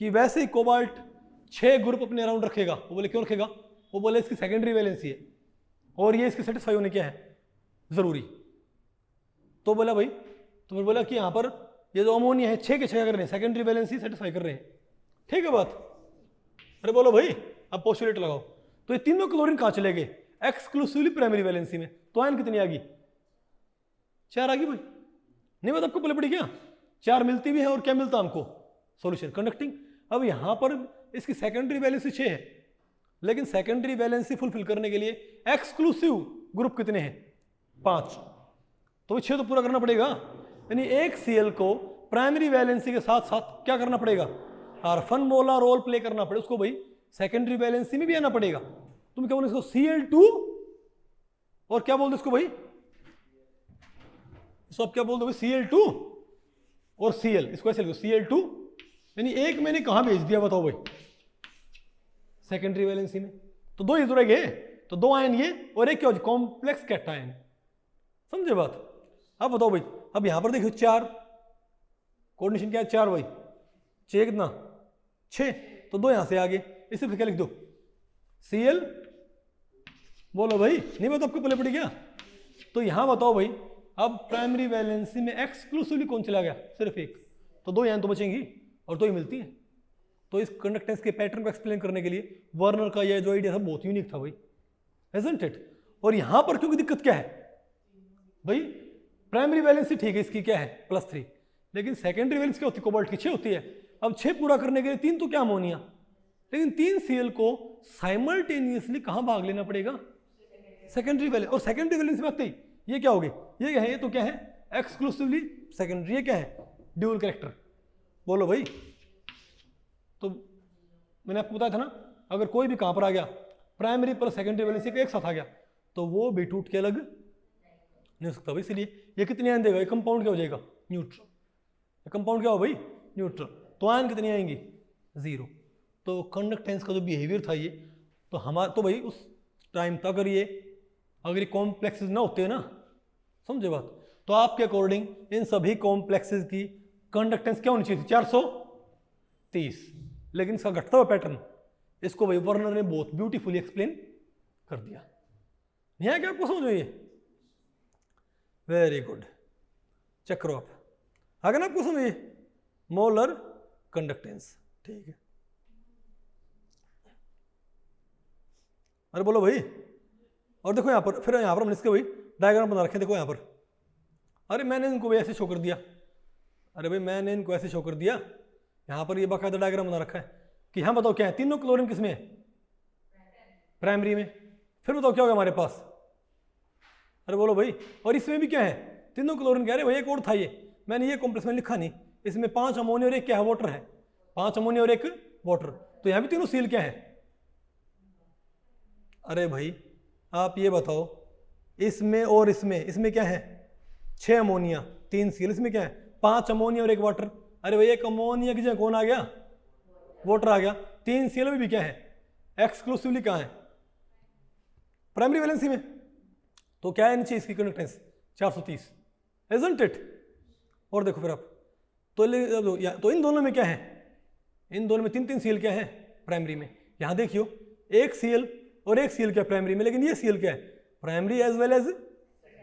Speaker 1: कि वैसे ही कोबाल्ट 6 ग्रुप अपने अराउंड रखेगा। वो बोले क्यों रखेगा, वो बोले इसकी सेकेंडरी वैलेंसी है और ये इसके सेटिस्फाई होने क्या है जरूरी। तो बोला भाई, तो फिर बोला कि यहाँ पर ये जो अमोनिया है 6 के 6 कर रहे हैं, सेकेंडरी वैलेंसी सेटिस्फाई कर रहे हैं। ठीक है बात। अरे बोलो भाई, अब पोस्टुलेट लगाओ। तो ये तीनों क्लोरीन कहाँ चले गए, एक्सक्लूसिवली प्राइमरी वैलेंसी में। तो आयन कितनी आ गई, 4 आ गई भाई। नहीं बात आपको पहले पड़ी क्या, 4 मिलती भी है और क्या मिलता हमको, सॉल्यूशन कंडक्टिंग। अब यहां पर इसकी सेकेंडरी वैलेंसी 6 है, लेकिन सेकेंडरी वैलेंसी फुलफिल करने के लिए एक्सक्लूसिव ग्रुप कितने हैं, 5। तो 6 तो पूरा करना पड़ेगा। यानी एक Cl को प्राइमरी वैलेंसी के साथ साथ क्या करना पड़ेगा, हार्फन मोला रोल प्ले करना पड़ेगा उसको भाई, सेकेंडरी वैलेंसी में भी आना पड़ेगा। तुम क्या बोलो इसको, Cl2 और क्या बोल दो इसको भाई, इसको आप क्या बोल दो भाई, Cl2 और Cl, इसको ऐसे लिखो Cl2। यानी एक मैंने कहां भेज दिया बताओ भाई, सेकेंडरी वैलेंसी में। तो 2 ही तो रह गए, तो 2 आयन ये और एक क्या हो, कॉम्प्लेक्स कैटायन। समझे बात। अब बताओ भाई, अब यहां पर देखो 4, कोऑर्डिनेशन क्या है 4 भाई, 6 कितना 6, तो 2 यहां से आगे, इसे फिर क्या लिख दो Cl। बोलो भाई, नहीं बात आपको पहले पड़ी क्या। तो यहां बताओ भाई, अब प्राइमरी वैलेंसी में एक्सक्लूसिवली कौन चला गया, सिर्फ एक। तो 2 आयन तो बचेंगी और 2 ही मिलती है। तो इस कंडक्टेंस के पैटर्न को एक्सप्लेन करने के लिए वार्नर का यह जो आइडिया था बहुत यूनिक था भाई, isn't it? और यहां पर क्योंकि दिक्कत क्या है भाई, प्राइमरी वैलेंसी ठीक है इसकी क्या है +3, लेकिन सेकेंडरी वैलेंसी क्या होती है, कोबाल्ट की 6 होती है। अब 6 पूरा करने के लिए 3 तो क्या अमोनिया, लेकिन 3 Cl को साइमल्टेनियसली कहां भाग लेना पड़ेगा, सेकेंडरी वैलेंसी। और सेकेंडरी वैलेंसी में आते ही ये क्या हो गए, ये क्या है, ये तो क्या है एक्सक्लूसिवली सेकेंडरी, ये क्या है ड्यूल कैरेक्टर। बोलो भाई, तो मैंने आपको बताया था ना, अगर कोई भी कहां पर आ गया, प्राइमरी पर सेकेंडरी वैलेंसी का एक साथ आ गया, तो वो भी टूट के अलग नहीं हो सकता भाई। इसलिए ये कितने आयन देगा, ये कंपाउंड क्या हो जाएगा, न्यूट्रल। कंपाउंड क्या हो भाई, न्यूट्रल। तो आयन कितनी आएंगी, 0। तो कंडक्टेंस का जो बिहेवियर था ये, तो हमारा तो भाई उस टाइम तक अगर ये कॉम्प्लेक्सेस ना होते हैं ना, समझे बात, तो आपके अकॉर्डिंग इन सभी कॉम्प्लेक्सेस की कंडक्टेंस क्या होनी चाहिए थी, 430। लेकिन इसका घटता हुआ पैटर्न, इसको भाई वार्नर ने बहुत ब्यूटीफुली एक्सप्लेन कर दिया। नहीं है क्या आपको समझ में, ये वेरी गुड, चेक करो आप, आ गया ना आपको समझ, मोलर कंडक्टेंस। ठीक है, अरे बोलो भाई। और देखो यहाँ पर, फिर यहाँ पर हमने इसके भाई डायग्राम बना रखे, देखो यहाँ पर। अरे मैंने इनको भी ऐसे शो कर दिया, अरे भाई मैंने इनको ऐसे शो कर दिया, यहाँ पर ये बाकायदा डायग्राम बना रखा है कि यहाँ बताओ क्या है, तीनों क्लोरीन किसमें है, प्राइमरी में। फिर बताओ क्या होगा हमारे पास, अरे बोलो भाई। और इसमें भी क्या है, तीनों क्लोरीन, कह रहे भाई एक और था ये, मैंने ये कॉम्प्लेक्स में लिखा नहीं, इसमें 5 अमोनिया और एक क्या है, वाटर है, 5 अमोनिया और एक वाटर। तो यहाँ भी तीनों सील क्या है। अरे भाई आप ये बताओ, इसमें और इसमें क्या है, 6 अमोनिया 3 सील, इसमें क्या है 5 अमोनिया और एक वाटर। अरे भाई एक अमोनिया की जगह कौन आ गया, वाटर आ गया। 3 सील में भी क्या है, एक्सक्लूसिवली कहाँ है, प्राइमरी वैलेंसी में। तो क्या है नीचे इसकी कंडक्टेंस 430, isn't it? और देखो फिर आप, तो इन दोनों में क्या है, इन दोनों में 3 सील क्या है, प्राइमरी में। यहां देखियो एक Cl और एक Cl क्या प्राइमरी में, लेकिन ये Cl क्या है primary as well as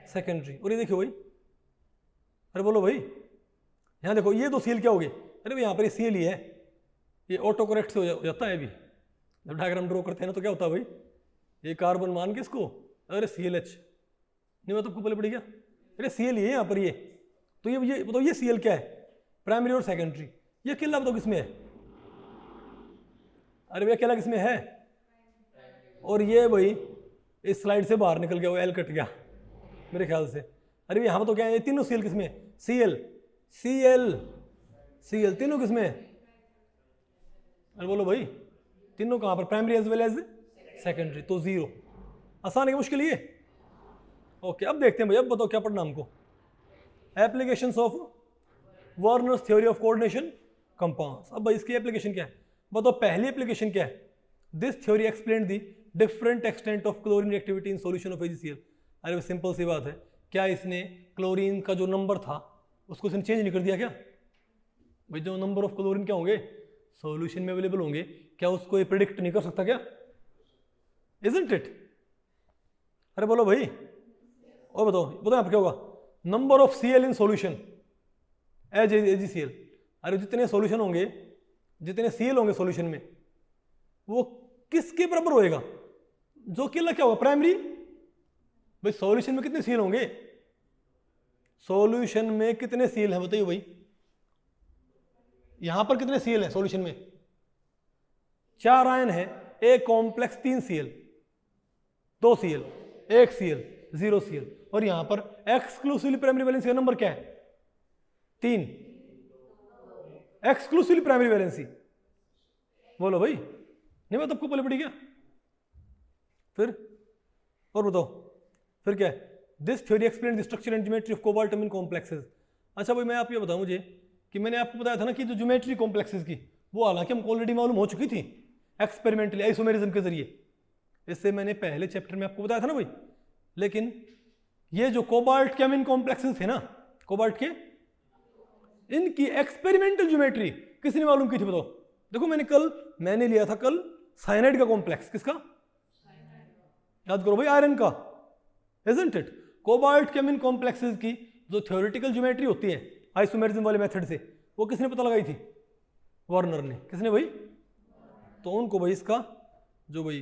Speaker 1: secondary. और ये देखियो भाई, अरे बोलो भाई, यहां देखो ये दो Cl क्या हो गए, अरे भाई यहाँ पर ये Cl ही है, ये ऑटो करेक्ट से हो जाता है। अभी जब डायग्राम ड्रॉ करते हैं ना तो क्या होता है भाई, ये कार्बन मान के इसको, अरे ClH नहीं बात आपको पहले पड़ी क्या, अरे Cl ही है यहाँ पर ये, तो ये बताओ ये Cl क्या है प्राइमरी और सेकेंडरी। ये अकेला बताओ किसमें है, अरे भैया अकेला किसमें है, और ये भाई इस स्लाइड से बाहर निकल गया, वो एल कट गया मेरे ख्याल से। अरे भैया यहाँ तो क्या है, ये तीनों Cl किसमें है, Cl Cl Cl तीनों किसमें है, अरे बोलो भाई तीनों कहाँ पर, primary as well as secondary, तो 0। आसान है कि मुश्किल ये, ओके। अब देखते हैं भाई, अब बताओ क्या पढ़ना हमको, applications of Werner's theory of coordination compounds. अब भाई इसकी एप्लीकेशन क्या है बताओ, पहली एप्लीकेशन क्या है, this theory explain the different extent of chlorine reactivity in solution of AgCl। अरे सिंपल सी बात है, क्या इसने क्लोरीन का जो नंबर था उसको इसने चेंज नहीं कर दिया क्या भाई, जो नंबर ऑफ क्लोरीन क्या होंगे सॉल्यूशन में अवेलेबल होंगे, क्या उसको ये प्रिडिक्ट नहीं कर सकता क्या, इजंट इट। अरे बोलो भाई, और बताओ यहाँ पर क्या होगा, number of Cl in solution as AgCl। अरे जितने सॉल्यूशन होंगे, जितने Cl होंगे सॉल्यूशन में, वो किसके बराबर होएगा, जो अकेला क्या होगा प्राइमरी। भाई सॉल्यूशन में कितने Cl होंगे, सॉल्यूशन में कितने Cl हैं बताइए भाई, यहां पर कितने Cl हैं सॉल्यूशन में, 4 आयन है, एक complex 3 Cl, 2 Cl, 1 Cl, 0 Cl, और यहां पर एक्सक्लूसिवली प्राइमरी वैलेंसी का नंबर क्या है 3, एक्सक्लूसिवली प्राइमरी वैलेंसी। बोलो भाई, नहीं बात आपको पहले पड़ी क्या, फिर और बताओ फिर क्या है, this theory explain the structure and geometry of cobalt amine complexes. अच्छा भाई मैं आप ये बताऊं मुझे कि मैंने आपको बताया था ना कि जो ज्योमेट्री कॉम्प्लेक्सेस की, वो हालांकि हमको ऑलरेडी मालूम हो चुकी थी एक्सपेरिमेंटली आइसोमेरिज्म के जरिए, इससे मैंने पहले चैप्टर में आपको बताया था ना भाई। लेकिन ये जो कोबाल्ट के अमीन कॉम्प्लेक्सेस थे ना, कोबाल्ट के, इनकी एक्सपेरिमेंटल ज्योमेट्री किसने मालूम की थी बताओ। देखो मैंने लिया था कल साइनाइड का कॉम्प्लेक्स, किसका याद करो भाई, आयरन का, इजंट इट। कोबाल्ट के अमीन कॉम्प्लेक्सेस की जो थ्योरेटिकल ज्योमेट्री होती है आइसोमेरिज्म वाले मेथड से, वो किसने पता लगाई थी, वार्नर ने। किसने भाई, तो उनको भाई इसका जो भाई,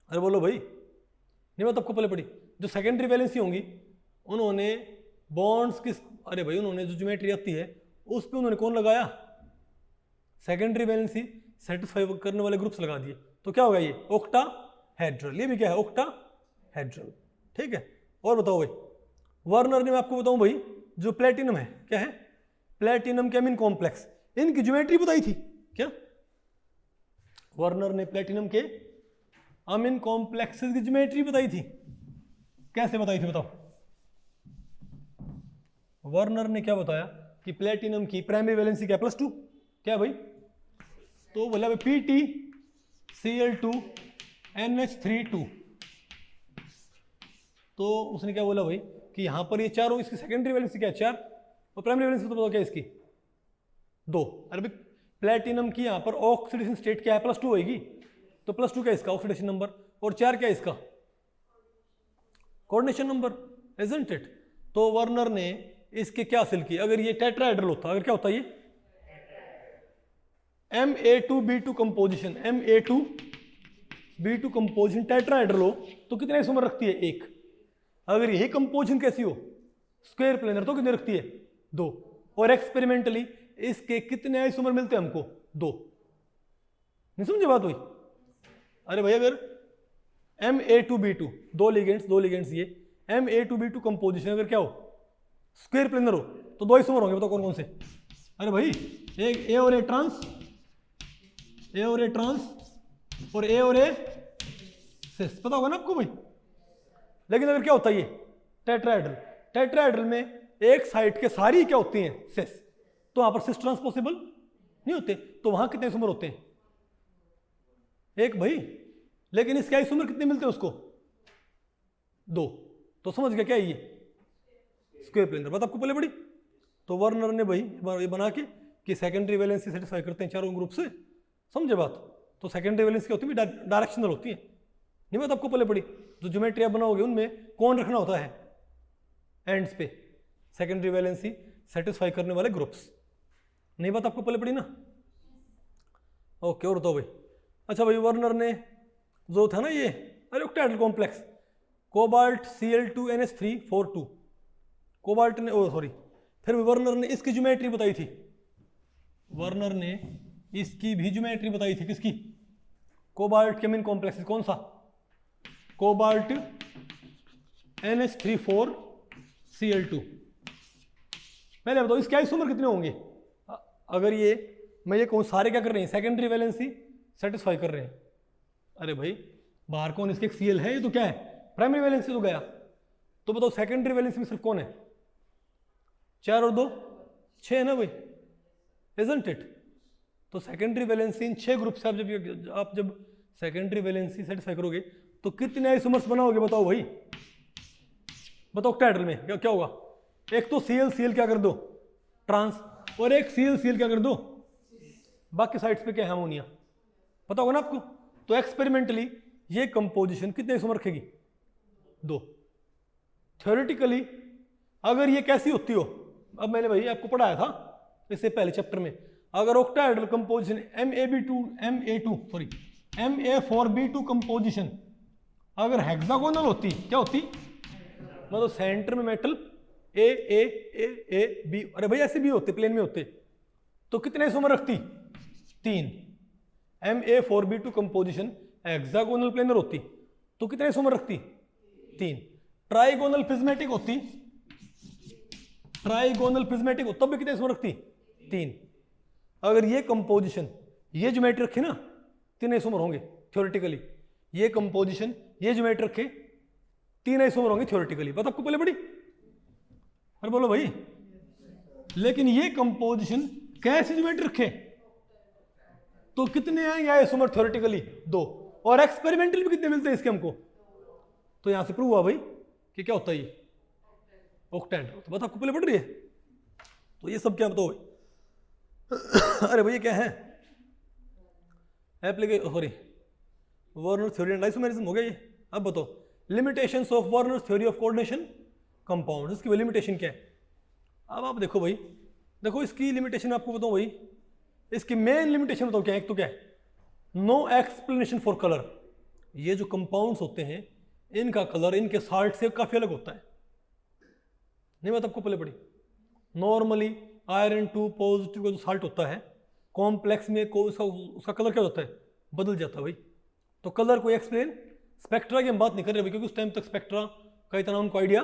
Speaker 1: अरे बोलो भाई, नहीं बात आपको पहले पड़ी, जो सेकेंडरी वैलेंसी होंगी उन्होंने बॉन्ड्स किस, अरे भाई उन्होंने जो ज्योमेट्री आती है उस पर उन्होंने कौन लगाया, सेकेंडरी वैलेंसी सेटिस्फाई करने वाले ग्रुप्स लगा दिए, तो क्या होगा ये ऑक्टाहेड्रल। ये भी क्या है ऑक्टाहेड्रल, ठीक है। और बताओ भाई, वार्नर ने, मैं आपको बताऊं भाई, जो प्लेटिनम है, क्या है प्लेटिनम के अमीन कॉम्प्लेक्स, इनकी ज्योमेट्री बताई थी क्या, वार्नर ने प्लेटिनम के अमीन कॉम्प्लेक्सेस की ज्योमेट्री बताई थी। कैसे बताई थी बताओ, वार्नर ने क्या बताया कि प्लेटिनम की प्राइमरी वैलेंसी क्या +2, क्या भाई, तो बोला भाई PtCl2NH3 तो उसने क्या बोला भाई कि यहां पर ये चारों, इसकी सेकेंडरी वैलेंसी क्या है 4, और प्राइमरी वैलेंसी तो बताओ क्या इसकी 2। अरे भाई प्लेटिनम की यहां पर ऑक्सीडेशन स्टेट क्या है +2 होगी, तो +2 क्या इसका ऑक्सीडेशन नंबर, और 4 क्या इसका कोऑर्डिनेशन नंबर, इजंट इट। तो वार्नर ने इसके क्या हासिल की, अगर ये टेट्राहेड्रल होता, अगर क्या होता ये Ma2B2 composition, Ma2B2 composition tetrahedral हो तो कितने आइसोमर रखती है 1। अगर यही कंपोजिशन कैसी हो स्क्वायर प्लेनर तो कितने रखती है 2, और एक्सपेरिमेंटली इसके कितने आइसोमर मिलते हैं हमको 2। नहीं समझे बात हुई, अरे भाई अगर Ma2B2 दो लिगेंड्स ये Ma2B2 कंपोजिशन अगर क्या हो स्क्वायर प्लेनर हो तो 2 आइसोमर होंगे, बताओ कौन कौन से। अरे भाई एक A और A ट्रांस और A और A सिस, पता होगा ना आपको भाई। लेकिन अगर क्या होता है ये टेट्राहेड्रल में एक साइड के सारी क्या होती हैं सिस, तो वहां पर सिस ट्रांस पॉसिबल नहीं होते, तो वहां कितने आइसोमर होते हैं 1 भाई। लेकिन इसके आइसोमर कितने मिलते हैं उसको 2, तो समझ गया क्या है ये स्क्वायर प्लेनर, बात आपको पहले पड़ी। तो वार्नर ने भाई ये बना के कि सेकेंडरी वैलेंसी सेटिस्फाई करते हैं चारों ग्रुप से, समझे बात? तो सेकेंडरी वैलेंसी क्या होती है? डायरेक्शनल होती है। नहीं बात आपको पहले पड़ी? जो ज्योमेट्री आप बनाओगे उनमें कौन रखना होता है एंड्स पे? सेकेंडरी वैलेंसी सेटिस्फाई करने वाले ग्रुप्स। नहीं बात आपको पहले पड़ी ना? ओके, और तो भाई अच्छा भाई, वर्नर ने जो था ना ये अरे octahedral complex cobalt Cl2NH3 4 2, cobalt ने फिर वर्नर ने इसकी ज्योमेट्री बताई थी। वर्नर ने इसकी भी ज्योमेट्री बताई थी। किसकी? कोबाल्ट के मेन कॉम्प्लेक्स कौन सा? Cobalt NH3 4Cl2। पहले बताओ इसके आइसोमर कितने होंगे? अगर ये मैं ये कहूँ सारे क्या कर रहे हैं? सेकेंडरी वैलेंसी सेटिस्फाई कर रहे हैं। अरे भाई बाहर कौन? इसके एक Cl है, ये तो क्या है? प्राइमरी वैलेंसी तो गया। तो बताओ सेकेंडरी वैलेंसी में सिर्फ कौन है? 4 और 2 6 है ना भाई, इजंट इट? तो सेकेंडरी वैलेंसी इन 6 ग्रुप से आप जब सेकेंडरी वैलेंसी सेटिस्फाई करोगे तो कितने आइसोमर्स बनाओगे? बताओ भाई, बताओ ऑक्टाहेड्रल में क्या होगा? एक तो Cl क्या कर दो? ट्रांस, और एक Cl क्या कर दो? बाकी साइड्स पे क्या है? अमोनिया। पता होगा ना आपको? तो एक्सपेरिमेंटली ये कंपोजिशन कितने आइसोमर रखेगी? 2। थ्योरेटिकली अगर ये कैसी होती हो, अब मैंने भाई आपको पढ़ाया था इससे पहले चैप्टर में, अगर ऑक्टाहेड्रल कंपोजिशन Ma4B2 कंपोजिशन अगर हेक्सागोनल होती, क्या होती? मतलब सेंटर में मेटल A B, अरे भाई ऐसे भी होते, प्लेन में होते, तो कितने आइसोमर रखती? 3। Ma4B2 कंपोजिशन हेक्सागोनल प्लेनर होती तो कितने आइसोमर रखती? 3। ट्राइगोनल प्रिज्मेटिक होती, ट्राइगोनल प्रिज्मेटिक हो तब भी कितने आइसोमर रखती? 3। अगर ये कंपोजिशन ये ज्योमेट्री रखे ना 3 आइसोमर होंगे थ्योरेटिकली। ये कंपोजिशन ये ज्योमेट्री रखे 3 आइसोमर होंगे थ्योरेटिकली। बात आपको पहले पड़ी? अरे बोलो भाई। लेकिन ये कंपोजिशन कैसी ज्योमेट्री रखे तो कितने आएंगे आइसोमर थ्योरेटिकली? 2। और एक्सपेरिमेंटल भी कितने मिलते हैं इसके हमको? तो यहां से प्रूव हुआ भाई कि क्या होता है ये ऑक्टेंट। तो बात आपको पहले पड़ रही है? तो ये सब क्या बताओ भाई? अरे भैया क्या है? वर्नर थ्योरी एंड आइसोमेरिज्म हो गया ये। अब बताओ limitations of Werner theory of coordination compounds, इसकी लिमिटेशन क्या है? अब आप देखो भाई, देखो इसकी लिमिटेशन आपको बताऊं भाई, इसकी मेन लिमिटेशन बताओ क्या है? एक तो क्या है? No explanation for colour. ये जो कंपाउंड्स होते हैं इनका कलर इनके साल्ट से काफी अलग होता है। नहीं बात आपको पहले पड़ी? नॉर्मली आयरन 2 पॉजिटिव का जो साल्ट होता है कॉम्प्लेक्स में उसका कलर क्या होता है? बदल जाता है भाई। तो कलर को एक्सप्लेन, स्पेक्ट्रा की हम बात नहीं कर रहे भाई, क्योंकि उस टाइम तक स्पेक्ट्रा का इतना हमको आइडिया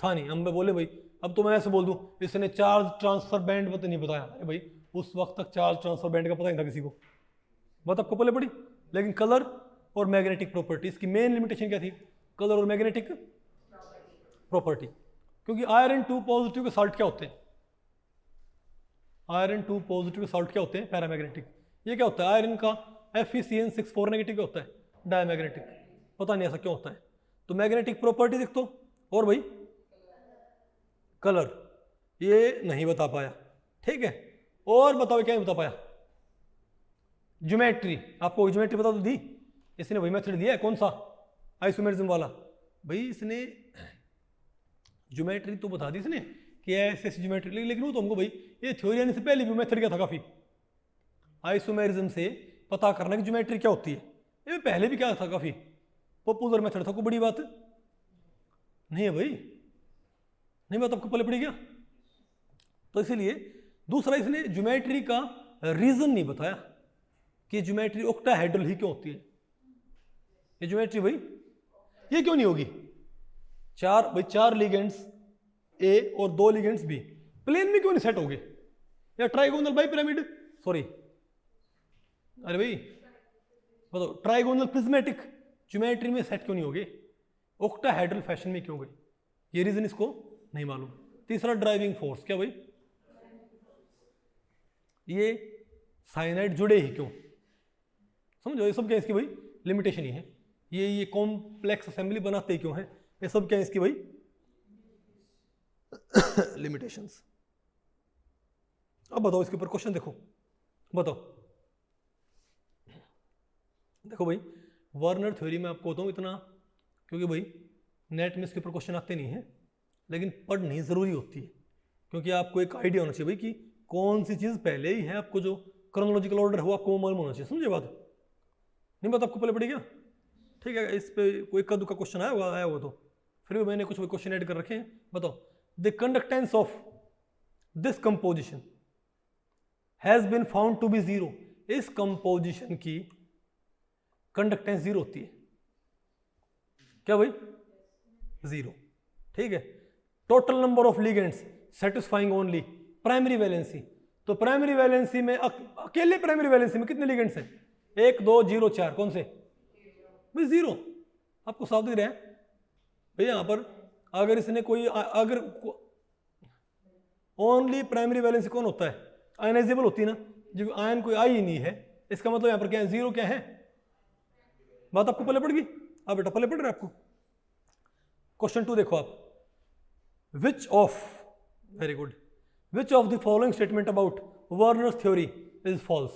Speaker 1: था नहीं। हम बोले भाई अब तो मैं ऐसे बोल दूं इसने चार्ज ट्रांसफर बैंड पता नहीं बताया। अरे भाई उस वक्त तक चार्ज ट्रांसफर बैंड का पता नहीं था किसी को। बात आपको पहले पड़ी? लेकिन कलर और मैग्नेटिक प्रॉपर्टी, इसकी मेन लिमिटेशन क्या थी? कलर और मैग्नेटिक प्रॉपर्टी। क्योंकि आयरन 2 पॉजिटिव के साल्ट क्या होते हैं? आयरन 2 पॉजिटिव के साल्ट क्या होते हैं? पैरामैग्नेटिक। ये क्या होता है? आयरन का FeCN64 नेगेटिव क्या होता है? डायमैग्नेटिक। पता नहीं ऐसा क्यों होता है। तो मैग्नेटिक प्रॉपर्टी देख तो, और भाई कलर ये नहीं बता पाया, ठीक है। और बताओ क्या नहीं बता पाया? ज्योमेट्री। आपको ज्योमेट्री बता तो दी इसने, वही मेथड दिया है कौन सा? आइसोमेरिज्म वाला। भाई इसने ज्योमेट्री तो बता दी इसने कि ऐसे ज्योमेट्री, लेकिन वो तो हमको भाई ये थ्योरी आने से पहले भी मेथड क्या था काफी, आइसोमेरिज्म से पता करना कि ज्योमेट्री क्या होती है। ये पहले भी क्या था, काफी पॉपुलर मेथड था। कोई बड़ी बात नहीं है भाई, नहीं बात आपको पहले पड़ी क्या? तो इसीलिए दूसरा इसने ज्योमेट्री का रीजन नहीं बताया कि ज्योमेट्री ऑक्टाहेड्रल ही क्यों होती है। ये ज्योमेट्री भाई ये क्यों नहीं होगी? चार लिगेंड्स ए और 2 लिगेंड्स बी प्लेन में क्यों नहीं सेट होगे? या ट्राइगोनल बाई पिरामिड, सॉरी अरे भाई बताओ, ट्राइगोनल प्रिज्मेटिक ज्योमेट्री में सेट क्यों नहीं होगे? ऑक्टाहेड्रल फैशन में क्यों गए? ये रीजन इसको नहीं मालूम। तीसरा ड्राइविंग फोर्स, क्या भाई? ये साइनाइड जुड़े ही क्यों? समझो ये सब क्या है इसकी भाई लिमिटेशन ही है। ये कॉम्प्लेक्स असेंबली बनाते ही क्यों है? ये सब क्या है इसकी भाई लिमिटेशंस। अब बताओ इसके ऊपर क्वेश्चन देखो, बताओ देखो भाई वर्नर थ्योरी में आपको बताऊँ इतना, क्योंकि भाई नेट में इसके ऊपर क्वेश्चन आते नहीं है, लेकिन पढ़नी ज़रूरी होती है, क्योंकि आपको एक आइडिया होना चाहिए भाई कि कौन सी चीज़ पहले ही है, आपको जो क्रोनोलॉजिकल ऑर्डर है वो आपको मालूम होना चाहिए। समझे बात? नहीं बात आपको पहले पड़ी क्या? ठीक है, इस पे कोई कद्दू का क्वेश्चन आया होगा तो फिर भी मैंने कुछ क्वेश्चन ऐड कर रखे हैं। बताओ, the conductance of this composition has been found to be zero. इस कंपोजिशन की कंडक्टेंस जीरो होती है क्या भाई? जीरो। ठीक है। Total number of ligands satisfying only primary valency. तो प्राइमरी वैलेंसी में अकेले प्राइमरी वैलेंसी में कितने लिगेंड्स हैं? 1 2 0 4। कौन से भाई? जीरो। आपको साफ दिख रहा है भाई यहां पर। अगर इसने कोई अगर ओनली प्राइमरी वैलेंसी कौन होता है? आयनाइजेबल होती है ना, जो आयन कोई आई ही नहीं है, इसका मतलब यहां पर क्या है? जीरो क्या है? बात आपको पहले पड़ गई? आप बेटा पहले पढ़ रहे आपको। क्वेश्चन 2 देखो आप, which of, very good, which of the following statement about Werner's theory is false.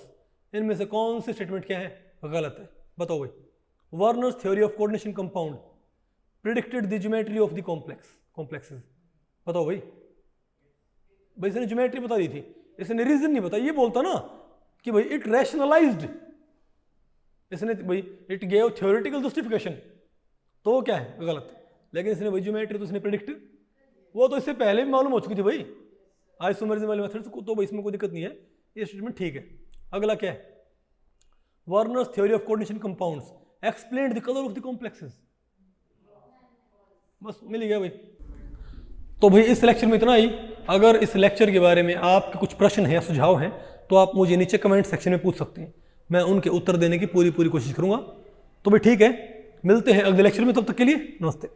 Speaker 1: इनमें से कौन सी स्टेटमेंट क्या है? गलत है। बताओ भाई। Werner's theory of coordination compound predicted the geometry of the complexes. बताओ भाई। भाई इसने ज्योमेट्री बता दी थी, इसने रीजन नहीं बताया। ये बोलता ना कि भाई इट रैशनलाइज्ड, इसने भाई इट गेव थ्योरेटिकल जस्टिफिकेशन, तो क्या है? गलत। लेकिन इसने भाई ज्योमेट्री तो इसने प्रिडिक्ट, वो तो इससे पहले भी मालूम हो चुकी थी भाई आइसोमेरिज्म वाले मेथड से, तो भाई इसमें कोई दिक्कत नहीं है, ये स्टेटमेंट ठीक है। अगला क्या है? Werner's theory of coordination compounds explain the colour of the complexes. बस मिल गया भाई। तो भाई इस लेक्चर में इतना ही। अगर इस लेक्चर के बारे में आपके कुछ प्रश्न हैं या सुझाव हैं तो आप मुझे नीचे कमेंट सेक्शन में पूछ सकते हैं, मैं उनके उत्तर देने की पूरी कोशिश करूंगा। तो भाई ठीक है, मिलते हैं अगले लेक्चर में, तब तक के लिए नमस्ते।